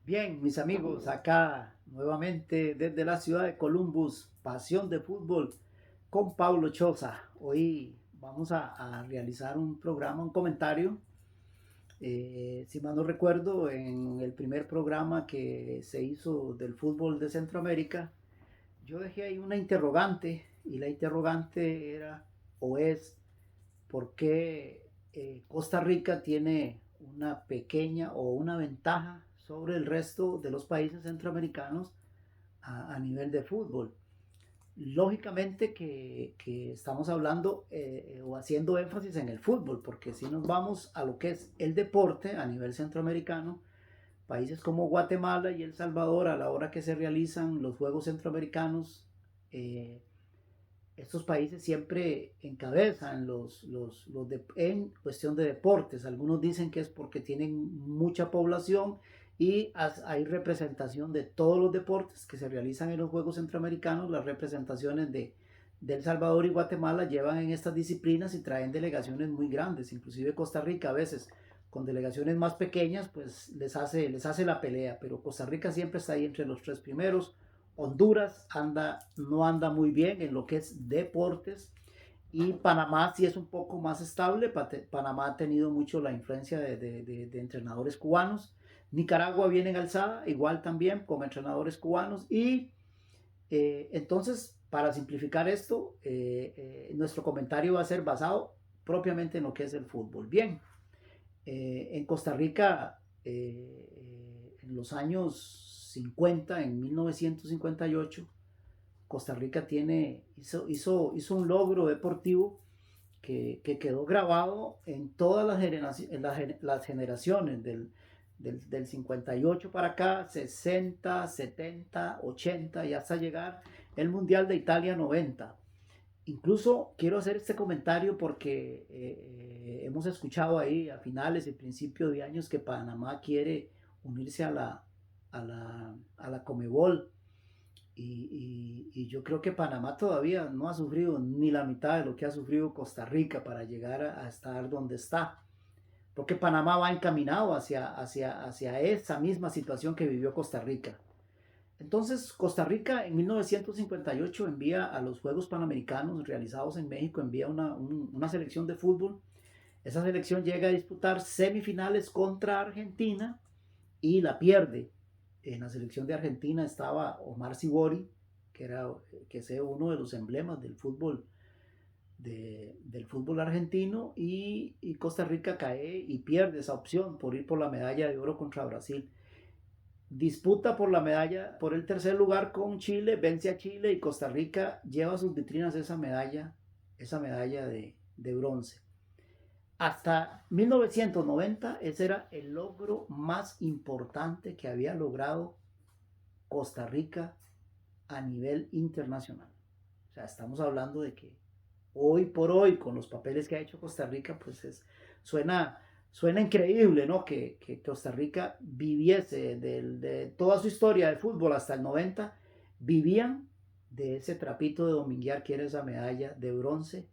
Bien, mis amigos, acá nuevamente desde la ciudad de Columbus, Pasión de Fútbol con Pablo Choza. Hoy vamos a realizar un programa, un comentario. Si mal no recuerdo, en el primer programa que se hizo del fútbol de Centroamérica, yo dejé ahí una interrogante y la interrogante era o es por qué Costa Rica tiene una pequeña o una ventaja sobre el resto de los países centroamericanos a nivel de fútbol. Lógicamente que estamos hablando o haciendo énfasis en el fútbol, porque si nos vamos a lo que es el deporte a nivel centroamericano, países como Guatemala y El Salvador, a la hora que se realizan los Juegos Centroamericanos, eh, estos países siempre encabezan en cuestión de deportes. Algunos dicen que es porque tienen mucha población y hay representación de todos los deportes que se realizan en los Juegos Centroamericanos. Las representaciones de El Salvador y Guatemala llevan en estas disciplinas y traen delegaciones muy grandes. Inclusive Costa Rica a veces con delegaciones más pequeñas pues les hace la pelea, pero Costa Rica siempre está ahí entre los tres primeros. Honduras no anda muy bien en lo que es deportes y Panamá sí es un poco más estable. Panamá ha tenido mucho la influencia de entrenadores cubanos. Nicaragua viene en alzada, igual también con entrenadores cubanos. Y entonces, para simplificar esto, nuestro comentario va a ser basado propiamente en lo que es el fútbol. Bien, en Costa Rica, en los años 50, en 1958, Costa Rica hizo un logro deportivo que quedó grabado en todas las generaciones del 58 para acá, 60, 70, 80 y hasta llegar el Mundial de Italia 90. Incluso quiero hacer este comentario porque hemos escuchado ahí a finales y principios de años que Panamá quiere unirse a la Comebol. Y yo creo que Panamá todavía no ha sufrido ni la mitad de lo que ha sufrido Costa Rica para llegar a estar donde está. Porque Panamá va encaminado hacia esa misma situación que vivió Costa Rica. Entonces, Costa Rica en 1958 envía a los Juegos Panamericanos realizados en México, envía una selección de fútbol. Esa selección llega a disputar semifinales contra Argentina y la pierde. En la selección de Argentina estaba Omar Sibori, que es uno de los emblemas del fútbol argentino, y Costa Rica cae y pierde esa opción por ir por la medalla de oro contra Brasil. Disputa por la medalla, por el tercer lugar con Chile, vence a Chile y Costa Rica lleva a sus vitrinas esa medalla de bronce. Hasta 1990 ese era el logro más importante que había logrado Costa Rica a nivel internacional. O sea, estamos hablando de que hoy por hoy, con los papeles que ha hecho Costa Rica, pues suena increíble, ¿no? Que Costa Rica viviese de toda su historia de fútbol hasta el 90, vivían de ese trapito de dominguear que era esa medalla de bronce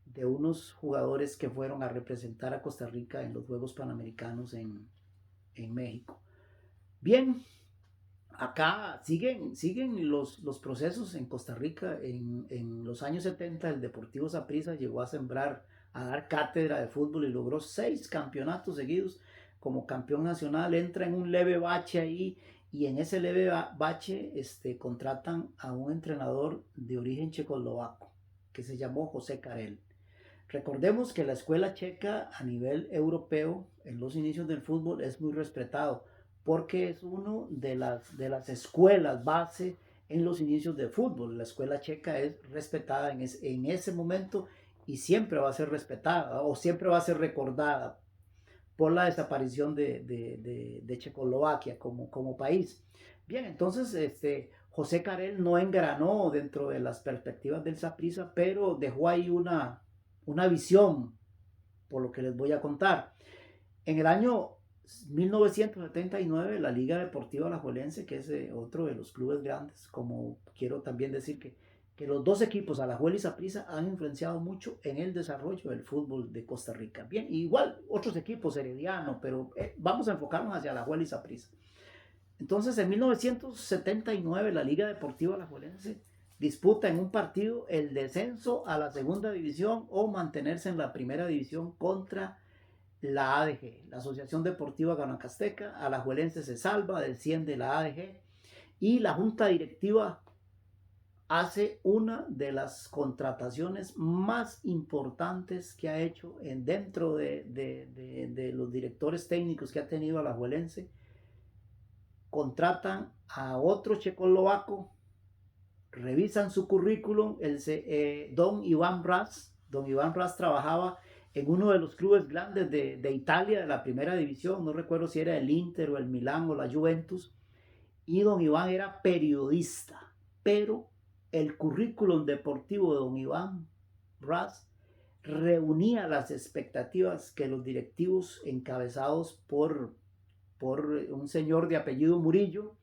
de unos jugadores que fueron a representar a Costa Rica en los Juegos Panamericanos en México. Bien, acá siguen los procesos en Costa Rica. En los años 70 el Deportivo Saprissa llegó a dar cátedra de fútbol y logró 6 campeonatos seguidos como campeón nacional. Entra en un leve bache ahí y en ese leve bache contratan a un entrenador de origen checoslovaco que se llamó José Carel. Recordemos que la escuela checa a nivel europeo en los inicios del fútbol es muy respetado porque es una de las escuelas base en los inicios del fútbol. La escuela checa es respetada en ese momento y siempre va a ser respetada o siempre va a ser recordada por la desaparición de Checoslovaquia como país. Bien, entonces José Carel no engranó dentro de las perspectivas del Saprissa, pero dejó ahí una visión, por lo que les voy a contar. En el año 1979, la Liga Deportiva Alajuelense, que es otro de los clubes grandes, como quiero también decir que los dos equipos, Alajuela y Saprissa, han influenciado mucho en el desarrollo del fútbol de Costa Rica. Bien, igual otros equipos, Herediano, pero vamos a enfocarnos hacia Alajuela y Saprissa. Entonces, en 1979, la Liga Deportiva Alajuelense disputa en un partido el descenso a la segunda división o mantenerse en la primera división contra la ADG, la Asociación Deportiva Guanacasteca. Alajuelense se salva, desciende la ADG y la junta directiva hace una de las contrataciones más importantes que ha hecho dentro de los directores técnicos que ha tenido Alajuelense. Contratan a otro checoslovaco, revisan su currículum, don Iván Braz. Don Iván Braz trabajaba en uno de los clubes grandes de Italia, de la primera división, no recuerdo si era el Inter o el Milán o la Juventus, y don Iván era periodista, pero el currículum deportivo de don Iván Braz reunía las expectativas que los directivos encabezados por un señor de apellido Murillo,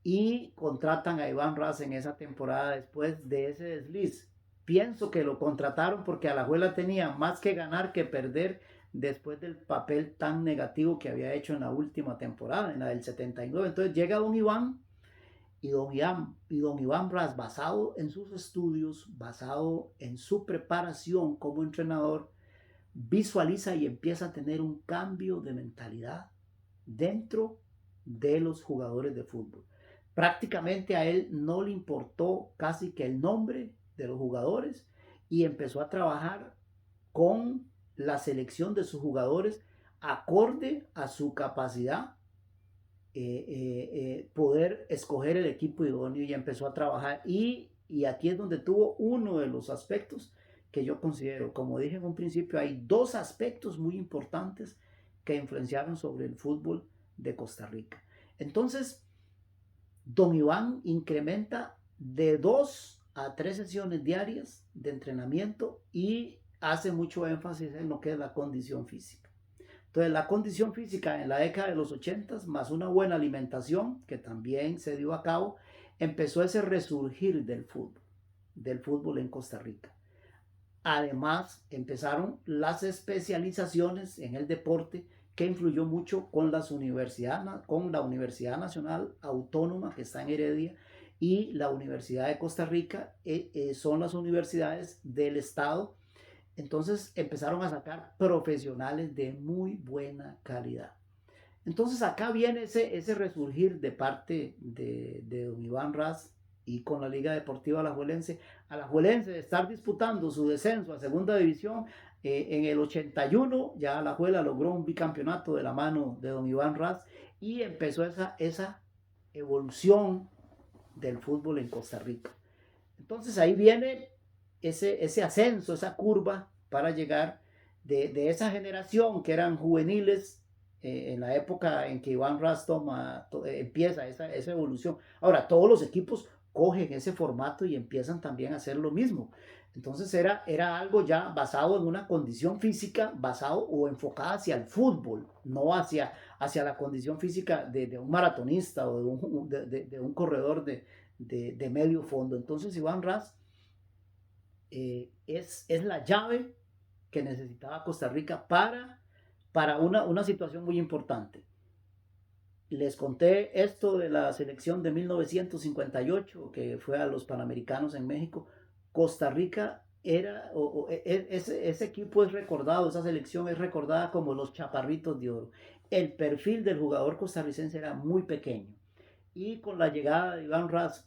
y contratan a Iván Braz en esa temporada después de ese desliz. Pienso que lo contrataron porque Alajuela tenía más que ganar que perder después del papel tan negativo que había hecho en la última temporada, en la del 79. Entonces llega don Iván y don Iván Braz, basado en sus estudios, basado en su preparación como entrenador, visualiza y empieza a tener un cambio de mentalidad dentro de los jugadores de fútbol. Prácticamente a él no le importó casi que el nombre de los jugadores y empezó a trabajar con la selección de sus jugadores acorde a su capacidad, poder escoger el equipo idóneo, y empezó a trabajar y aquí es donde tuvo uno de los aspectos que yo considero. Como dije en un principio, hay dos aspectos muy importantes que influenciaron sobre el fútbol de Costa Rica. Entonces, don Iván incrementa de 2 a 3 sesiones diarias de entrenamiento y hace mucho énfasis en lo que es la condición física. Entonces, la condición física en la década de los 80, más una buena alimentación, que también se dio a cabo, empezó ese resurgir del fútbol en Costa Rica. Además, empezaron las especializaciones en el deporte, que influyó mucho con la Universidad Nacional Autónoma, que está en Heredia, y la Universidad de Costa Rica. Son las universidades del Estado. Entonces empezaron a sacar profesionales de muy buena calidad. Entonces acá viene ese resurgir de parte de don Iván Braz, y con la Liga Deportiva Alajuelense de estar disputando su descenso a segunda división. En el 81 ya Alajuela logró un bicampeonato de la mano de don Iván Braz, y empezó esa evolución del fútbol en Costa Rica. Entonces ahí viene ese ascenso, esa curva para llegar de esa generación que eran juveniles, en la época en que Iván Braz empieza esa evolución. Ahora, todos los equipos cogen ese formato y empiezan también a hacer lo mismo. Entonces era algo ya basado en una condición física, basado o enfocada hacia el fútbol, no hacia la condición física de un maratonista o de un corredor de medio fondo. Entonces Iván Braz es la llave que necesitaba Costa Rica para una situación muy importante. Les conté esto de la selección de 1958, que fue a los Panamericanos en México. Costa Rica ese equipo es recordado, esa selección es recordada como los Chaparritos de Oro. El perfil del jugador costarricense era muy pequeño, y con la llegada de Iván Braz,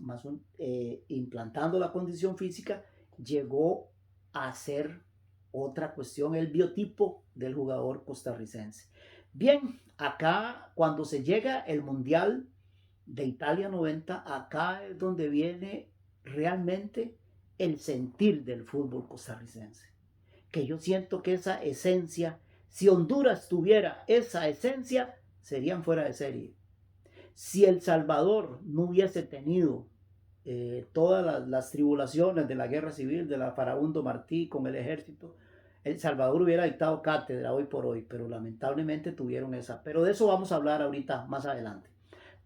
implantando la condición física, llegó a ser otra cuestión, el biotipo del jugador costarricense. Bien, acá cuando se llega el Mundial de Italia 90, acá es donde viene realmente el sentir del fútbol costarricense. Que yo siento que esa esencia, si Honduras tuviera esa esencia, serían fuera de serie. Si El Salvador no hubiese tenido todas las tribulaciones de la guerra civil de la Farabundo Martí con el ejército, El Salvador hubiera dictado cátedra hoy por hoy, pero lamentablemente tuvieron esa. Pero de eso vamos a hablar ahorita más adelante.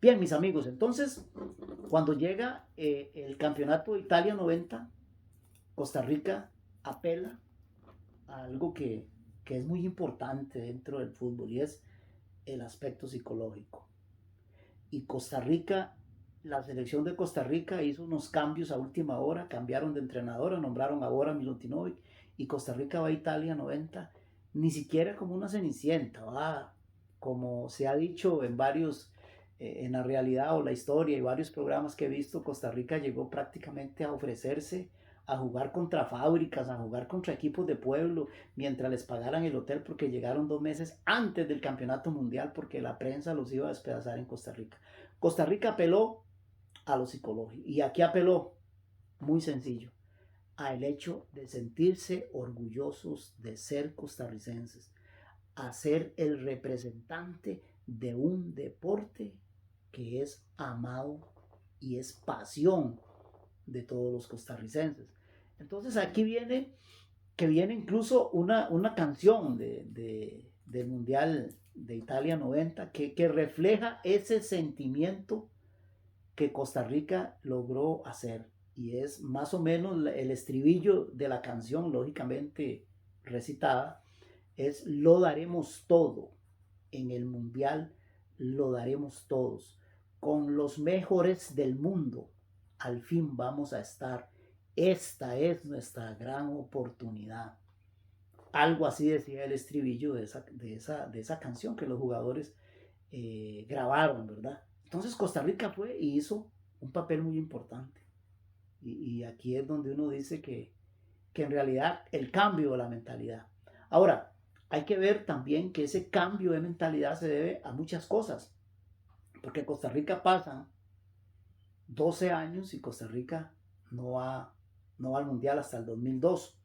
Bien, mis amigos, entonces, cuando llega el campeonato de Italia 90, Costa Rica apela a algo que es muy importante dentro del fútbol, y es el aspecto psicológico. y Costa Rica, la selección de Costa Rica hizo unos cambios a última hora, cambiaron de entrenadora, nombraron a Bora Milutinovic y Costa Rica va a Italia 90, ni siquiera como una cenicienta, va como se ha dicho en varios, en la realidad o la historia y varios programas que he visto, Costa Rica llegó prácticamente a ofrecerse a jugar contra fábricas, a jugar contra equipos de pueblo, mientras les pagaran el hotel porque llegaron 2 meses antes del campeonato mundial porque la prensa los iba a despedazar en Costa Rica. Costa Rica apeló a lo psicológico y aquí apeló, muy sencillo, al hecho de sentirse orgullosos de ser costarricenses, a ser el representante de un deporte que es amado y es pasión de todos los costarricenses. Entonces aquí viene incluso una canción del Mundial de Italia 90 que refleja ese sentimiento que Costa Rica logró hacer. Y es más o menos el estribillo de la canción, lógicamente recitada, es lo daremos todo en el Mundial, lo daremos todos. Con los mejores del mundo, al fin vamos a estar. Esta es nuestra gran oportunidad. Algo así decía el estribillo de esa canción que los jugadores grabaron, ¿verdad? Entonces Costa Rica fue y hizo un papel muy importante. Y aquí es donde uno dice que en realidad el cambio de la mentalidad. Ahora, hay que ver también que ese cambio de mentalidad se debe a muchas cosas. Porque Costa Rica pasa 12 años y Costa Rica no va al Mundial hasta el 2002.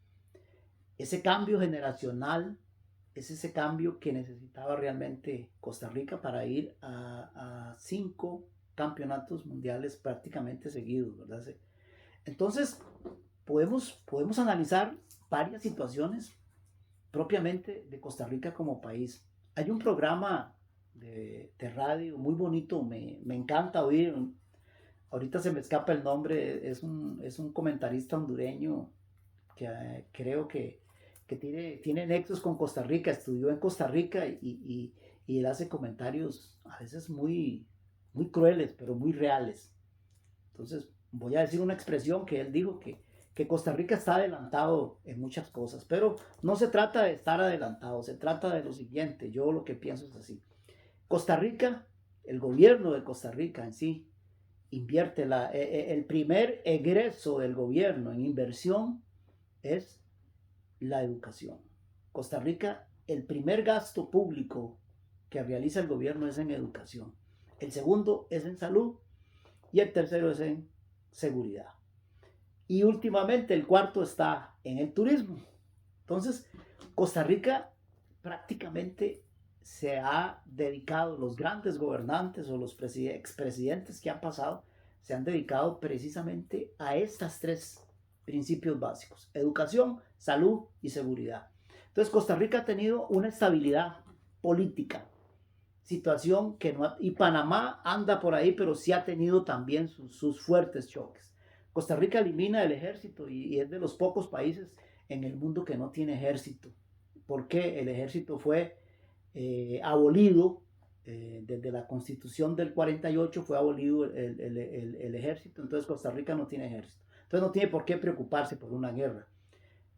Ese cambio generacional es ese cambio que necesitaba realmente Costa Rica para ir a 5 campeonatos mundiales prácticamente seguidos, ¿verdad? Entonces, podemos analizar varias situaciones propiamente de Costa Rica como país. Hay un programa de radio muy bonito, me encanta oír. Ahorita se me escapa el nombre, es un comentarista hondureño que creo que tiene nexos con Costa Rica, estudió en Costa Rica y él hace comentarios a veces muy crueles, pero muy reales. Entonces, voy a decir una expresión que él dijo que Costa Rica está adelantado en muchas cosas, pero no se trata de estar adelantado, se trata de lo siguiente, yo lo que pienso es así. Costa Rica, el gobierno de Costa Rica en sí, invierte el primer egreso del gobierno en inversión es la educación. Costa Rica, el primer gasto público que realiza el gobierno es en educación. El segundo es en salud y el tercero es en seguridad. Y últimamente el cuarto está en el turismo. Entonces, Costa Rica prácticamente se ha dedicado, los grandes gobernantes o los expresidentes que han pasado, se han dedicado precisamente a estas 3 principios básicos: educación, salud y seguridad. Entonces, Costa Rica ha tenido una estabilidad política, situación que no, y Panamá anda por ahí, pero sí ha tenido también sus fuertes choques. Costa Rica elimina el ejército y es de los pocos países en el mundo que no tiene ejército, porque el ejército fue abolido desde la constitución del 48, fue abolido el ejército. Entonces Costa Rica no tiene ejército, entonces no tiene por qué preocuparse por una guerra.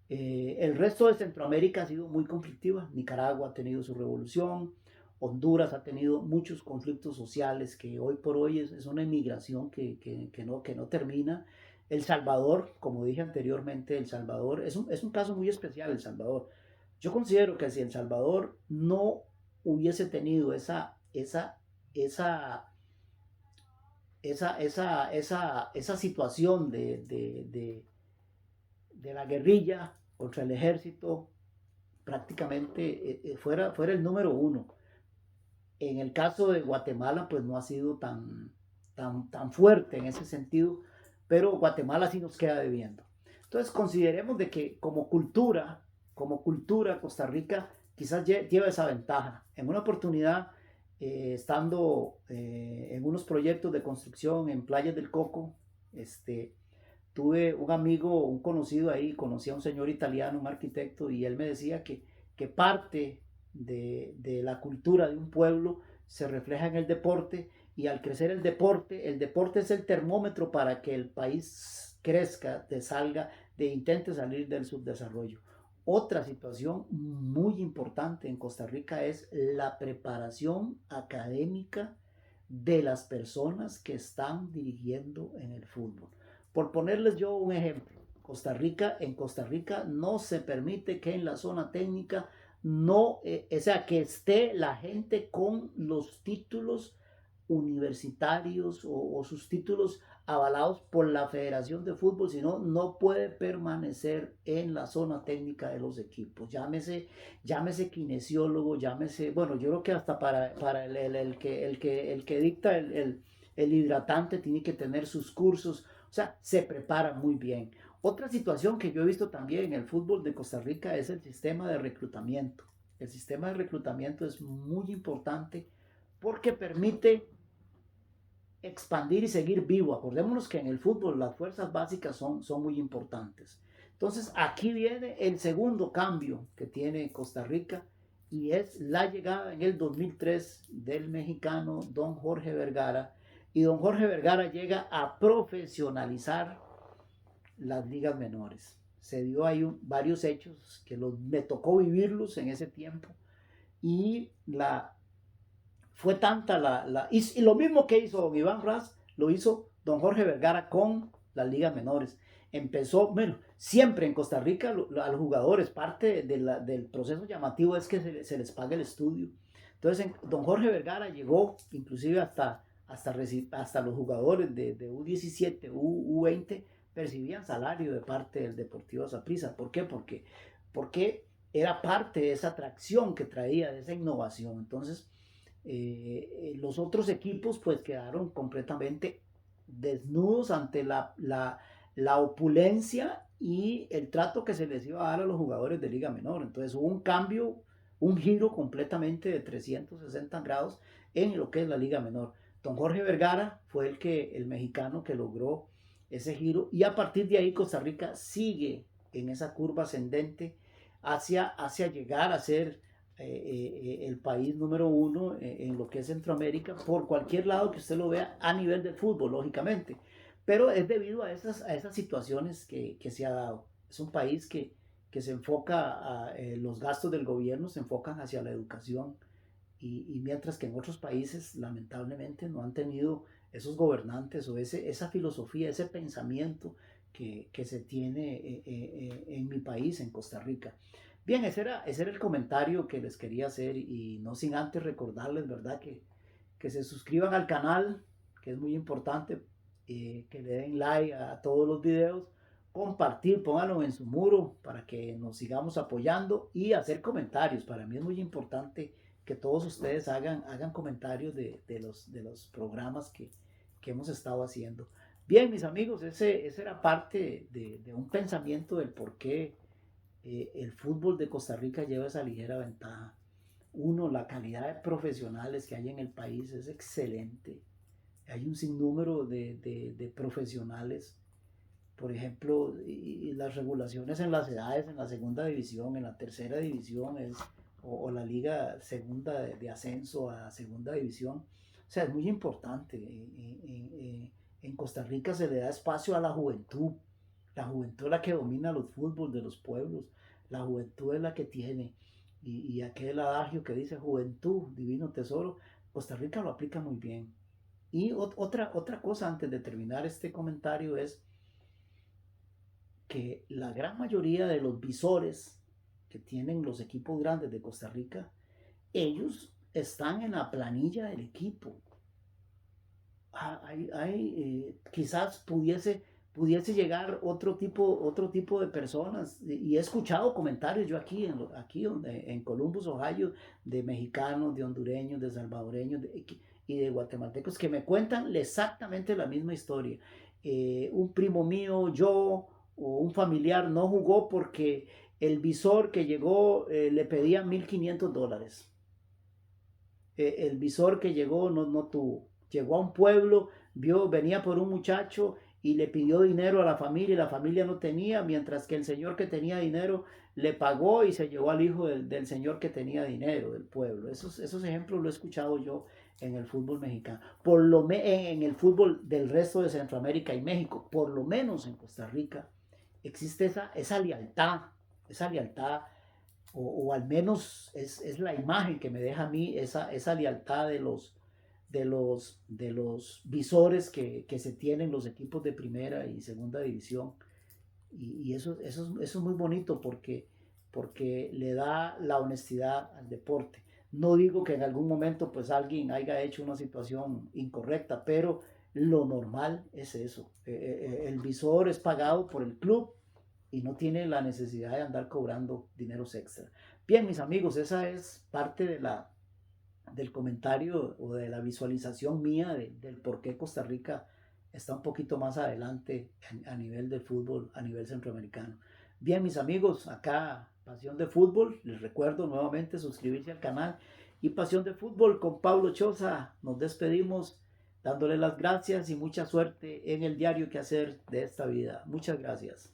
El resto de Centroamérica ha sido muy conflictiva. Nicaragua ha tenido su revolución, Honduras ha tenido muchos conflictos sociales que hoy por hoy es una inmigración que no termina. El Salvador, como dije anteriormente, El Salvador es un caso muy especial. El Salvador, yo considero que si El Salvador no hubiese tenido esa situación de la guerrilla contra el ejército, prácticamente fuera el número uno. En el caso de Guatemala, pues no ha sido tan fuerte en ese sentido, pero Guatemala sí nos queda debiendo. Entonces consideremos de que como cultura Costa Rica quizás lleva esa ventaja. En una oportunidad, estando en unos proyectos de construcción en Playas del Coco, tuve un amigo, un conocido ahí, conocí a un señor italiano, un arquitecto, y él me decía que parte de la cultura de un pueblo se refleja en el deporte y al crecer el deporte es el termómetro para que el país crezca, intente salir del subdesarrollo. Otra situación muy importante en Costa Rica es la preparación académica de las personas que están dirigiendo en el fútbol. Por ponerles yo un ejemplo, en Costa Rica no se permite que en la zona técnica no, o sea, que esté la gente con los títulos universitarios o sus títulos avalados por la Federación de Fútbol, sino no puede permanecer en la zona técnica de los equipos. Llámese kinesiólogo, llámese, bueno, yo creo que hasta para el que dicta el hidratante tiene que tener sus cursos, o sea, se prepara muy bien. Otra situación que yo he visto también en el fútbol de Costa Rica es el sistema de reclutamiento. El sistema de reclutamiento es muy importante porque permite expandir y seguir vivo. Acordémonos que en el fútbol las fuerzas básicas son muy importantes. Entonces aquí viene el segundo cambio que tiene Costa Rica y es la llegada en el 2003 del mexicano don Jorge Vergara. Y don Jorge Vergara llega a profesionalizar las ligas menores. Se dio ahí varios hechos que me tocó vivirlos en ese tiempo y fue tanta y lo mismo que hizo don Iván Raz, lo hizo don Jorge Vergara con las ligas menores. Empezó, bueno, siempre en Costa Rica a los jugadores, parte del proceso llamativo es que se les pague el estudio. Entonces, don Jorge Vergara llegó inclusive hasta los jugadores de U17, U20, percibían salario de parte del Deportivo Saprissa. ¿Por qué? Porque era parte de esa atracción que traía, de esa innovación. Entonces, los otros equipos pues quedaron completamente desnudos ante la opulencia y el trato que se les iba a dar a los jugadores de Liga Menor. Entonces hubo un cambio, un giro completamente de 360 grados en lo que es la Liga Menor. Don Jorge Vergara fue el mexicano que logró ese giro y a partir de ahí Costa Rica sigue en esa curva ascendente hacia llegar a ser el país número uno en lo que es Centroamérica, por cualquier lado que usted lo vea a nivel del fútbol, lógicamente. Pero es debido a esas situaciones que se ha dado. Es un país que se enfoca, los gastos del gobierno se enfocan hacia la educación y mientras que en otros países lamentablemente no han tenido esos gobernantes o esa filosofía, ese pensamiento que se tiene en mi país, en Costa Rica. Bien, ese era el comentario que les quería hacer y no sin antes recordarles, ¿verdad? Que se suscriban al canal, que es muy importante, que le den like a todos los videos, compartir, pónganlo en su muro para que nos sigamos apoyando y hacer comentarios. Para mí es muy importante que todos ustedes hagan comentarios de los programas que hemos estado haciendo. Bien, mis amigos, ese era parte de un pensamiento del por qué el fútbol de Costa Rica lleva esa ligera ventaja. Uno, la calidad de profesionales que hay en el país es excelente. Hay un sinnúmero de profesionales. Por ejemplo, y las regulaciones en las edades, en la segunda división, en la tercera división, o la liga segunda de ascenso a segunda división. O sea, es muy importante. En Costa Rica se le da espacio a la juventud. La juventud es la que domina los fútbol de los pueblos. La juventud es la que tiene. Y aquel adagio que dice juventud, divino tesoro, Costa Rica lo aplica muy bien. Y otra cosa antes de terminar este comentario es que la gran mayoría de los visores que tienen los equipos grandes de Costa Rica, ellos están en la planilla del equipo. Quizás pudiese llegar otro tipo de personas y he escuchado comentarios yo aquí en Columbus, Ohio, de mexicanos, de hondureños, de salvadoreños y de guatemaltecos que me cuentan exactamente la misma historia. Un primo mío, yo o un familiar no jugó porque el visor que llegó le pedía $1,500. El visor que llegó no tuvo. Llegó a un pueblo, venía por un muchacho y le pidió dinero a la familia y la familia no tenía, mientras que el señor que tenía dinero le pagó y se llevó al hijo del señor que tenía dinero del pueblo. Esos ejemplos lo he escuchado yo en el fútbol mexicano, en el fútbol del resto de Centroamérica y México, por lo menos en Costa Rica, existe esa lealtad o al menos es la imagen que me deja a mí esa lealtad de los visores que se tienen los equipos de primera y segunda división. Y eso es muy bonito porque le da la honestidad al deporte. No digo que en algún momento pues alguien haya hecho una situación incorrecta, pero lo normal es eso. El visor es pagado por el club y no tiene la necesidad de andar cobrando dineros extra. Bien, mis amigos, esa es parte del comentario o de la visualización mía del por qué Costa Rica está un poquito más adelante a nivel del fútbol, a nivel centroamericano. Bien, mis amigos, acá Pasión de Fútbol, les recuerdo nuevamente suscribirse al canal y Pasión de Fútbol con Pablo Choza. Nos despedimos dándole las gracias y mucha suerte en el diario que hacer de esta vida. Muchas gracias.